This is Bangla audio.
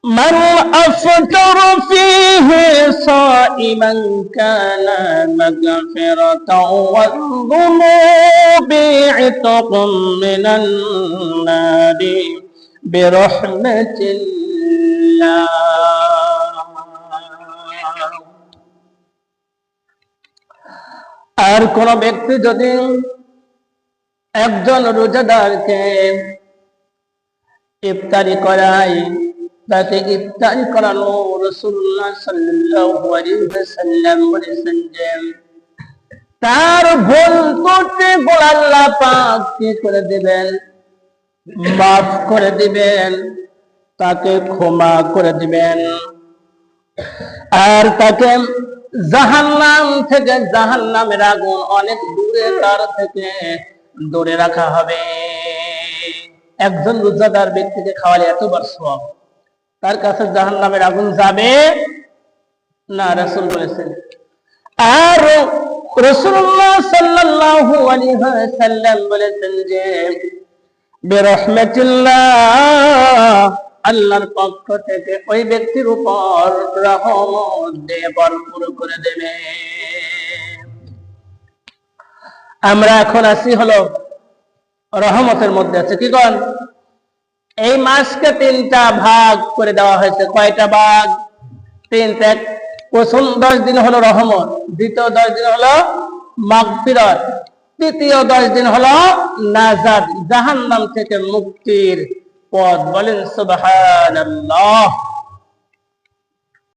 من أفطر فيه صائما كان مغفرة والذنوب عتق من النار برحمة الله. আর কোন ব্যক্তি যদি একজন রোজাদারকে ইফতারি করায়, তাকে ইফতারি করানো রাসূলুল্লাহ সাল্লাল্লাহু আলাইহি ওয়াসাল্লাম বলেছেন যে তার ভুল ত্রুটিগুলো আল্লাহ পাক কি করে দিবেন, মাফ করে দিবেন, তাকে ক্ষমা করে দিবেন, আর তাকে জাহান্নাম থেকে, জাহান্নামের আগুন অনেক দূরে তার থেকে দূরে রাখা হবে। একজন রোজাদার ব্যক্তিকে খাওয়ালে এতবার সওয়াব, তার কাছে জাহান্নামের আগুন যাবে না, রাসূল বলেছেন। আর রাসূলুল্লাহ সাল্লাল্লাহু আলাইহি ওয়াসাল্লাম বলেছেন যে বিরহমাতিল্লাহ, আল্লাহর পক্ষ থেকে ওই ব্যক্তির উপর রহমত দিয়ে ভরপুর করে দেবে। আমরা এখন আছি হলো রহমতের মধ্যে আছে, কি কোন? এই মাসকে তিনটা ভাগ করে দেওয়া হয়েছে। কয়টা ভাগ? তিনটা। প্রথম 10 দিন হলো রহমত, দ্বিতীয় 10 দিন হলো মাগফিরাত, তৃতীয় 10 দিন হলো নাজাত, জাহান্নাম থেকে মুক্তির পথ। বলেন সুবহানাল্লাহ।